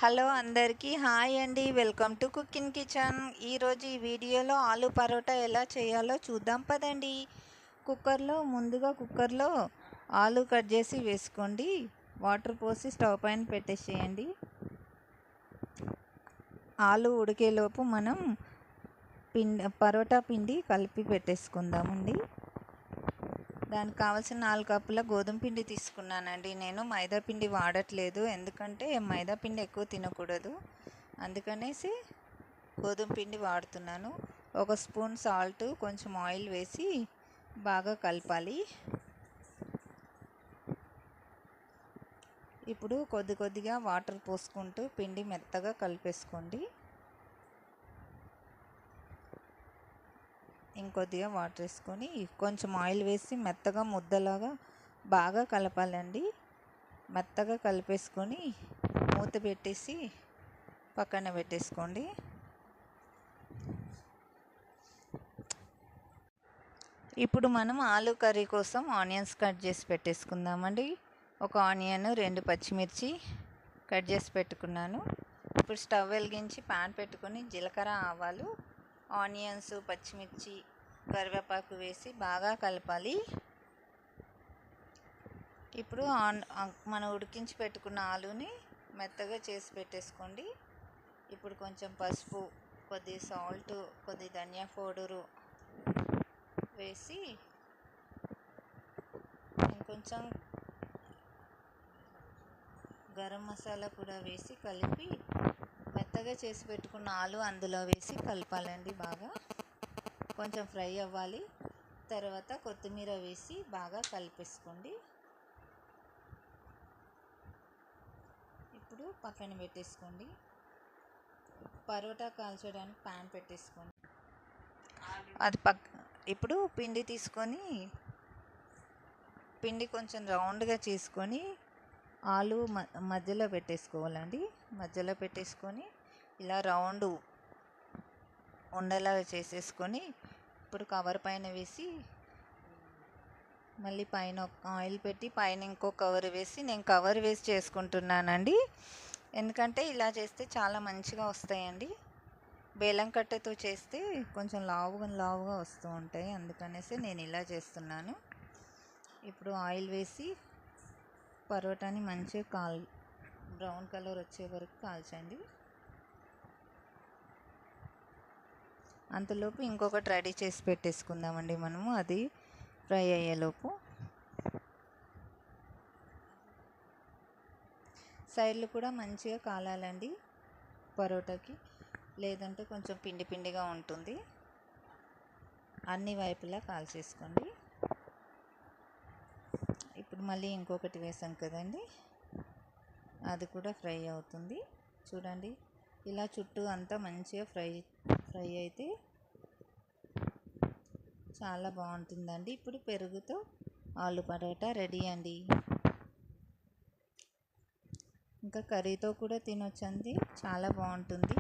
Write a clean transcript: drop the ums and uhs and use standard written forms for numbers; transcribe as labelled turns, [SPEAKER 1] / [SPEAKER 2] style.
[SPEAKER 1] Hello అందరికీ hi అండి. Welcome to cooking kitchen. ఈరోజు ఈ వీడియోలో ఆలు పరోటా ఎలా చేయాలో చూద్దాం పదండి. ముందుగా కుక్కర్లో ఆలు కట్ చేసి వేసుకోండి. వాటర్ పోసి స్టవ్ పైన పెట్టేసేయండి. ఆలు ఉడికేలోపు మనం పరోటా పిండి కలిపి పెట్టేసుకుందామండి. దానికి కావాల్సిన 4 కప్పుల గోధుమ పిండి తీసుకున్నానండి. నేను మైదా పిండి వాడట్లేదు, ఎందుకంటే మైదా పిండి ఎక్కువ తినకూడదు, అందుకనేసి గోధుమ పిండి వాడుతున్నాను. 1 స్పూన్ సాల్ట్, కొంచెం ఆయిల్ వేసి బాగా కలపాలి. ఇప్పుడు కొద్దిగా వాటర్ పోసుకుంటూ పిండి మెత్తగా కలిపేసుకోండి. ఇంకొద్దిగా వాటర్ వేసుకొని కొంచెం ఆయిల్ వేసి మెత్తగా ముద్దలాగా బాగా కలపాలండి. మెత్తగా కలిపేసుకొని మూత పెట్టేసి పక్కన పెట్టేసుకోండి. ఇప్పుడు మనం ఆలు కర్రీ కోసం ఆనియన్స్ కట్ చేసి పెట్టేసుకుందామండి. 1 ఆనియన్, 2 పచ్చిమిర్చి కట్ చేసి పెట్టుకున్నాను. ఇప్పుడు స్టవ్ వెలిగించి ప్యాన్ పెట్టుకొని జీలకర్ర, ఆవాలు, ఆనియన్స్, పచ్చిమిర్చి, కరివేపాకు వేసి బాగా కలపాలి. ఇప్పుడు మనం ఉడికించి పెట్టుకున్న ఆలుని మెత్తగా చేసి పెట్టేసుకోండి. ఇప్పుడు కొంచెం పసుపు, కొద్ది సాల్ట్, కొద్ది ధనియా పౌడరు వేసి ఇంకొంచెం గరం మసాలా కూడా వేసి కలిపి మెత్తగా చేసి పెట్టుకున్న ఆలు అందులో వేసి కలపాలండి. బాగా కొంచెం ఫ్రై అవ్వాలి. తర్వాత కొత్తిమీర వేసి బాగా కలిపేసుకోండి. ఇప్పుడు పక్కన పెట్టేసుకోండి. పరోటా కాల్చడానికి ప్యాన్ పెట్టేసుకోండి. ఇప్పుడు పిండి తీసుకొని పిండి కొంచెం రౌండ్గా చేసుకొని ఆలు మధ్యలో పెట్టేసుకోవాలండి. మధ్యలో పెట్టేసుకొని ఇలా రౌండ్ ఉండలాగా చేసేసుకొని ఇప్పుడు కవర్ పైన వేసి మళ్ళీ పైన ఆయిల్ పెట్టి పైన ఇంకో కవర్ వేసి, నేను కవర్ వేసి చేసుకుంటున్నానండి, ఎందుకంటే ఇలా చేస్తే చాలా మంచిగా వస్తాయండి. బేలం కట్టెతో చేస్తే కొంచెం లావుగా వస్తూ ఉంటాయి, అందుకనేసి నేను ఇలా చేస్తున్నాను. ఇప్పుడు ఆయిల్ వేసి పరోటాని మంచిగా బ్రౌన్ కలర్ వచ్చే వరకు కాల్చండి. అంతలోపు ఇంకొకటి రెడీ చేసి పెట్టేసుకుందామండి మనము, అది ఫ్రై అయ్యేలోపు. సైడ్లు కూడా మంచిగా కాలాలండి పరోటాకి, లేదంటే కొంచెం పిండిగా ఉంటుంది. అన్ని వైపులా కాల్చేసుకోండి. ఇప్పుడు మళ్ళీ ఇంకొకటి వేసాం కదండి, అది కూడా ఫ్రై అవుతుంది. చూడండి, ఇలా చుట్టూ అంతా మంచిగా ఫ్రై అయితే చాలా బాగుంటుందండి. ఇప్పుడు పెరుగుతో ఆలు పరోటా రెడీ అండి. ఇంకా కర్రీతో కూడా తినొచ్చండి, చాలా బాగుంటుంది.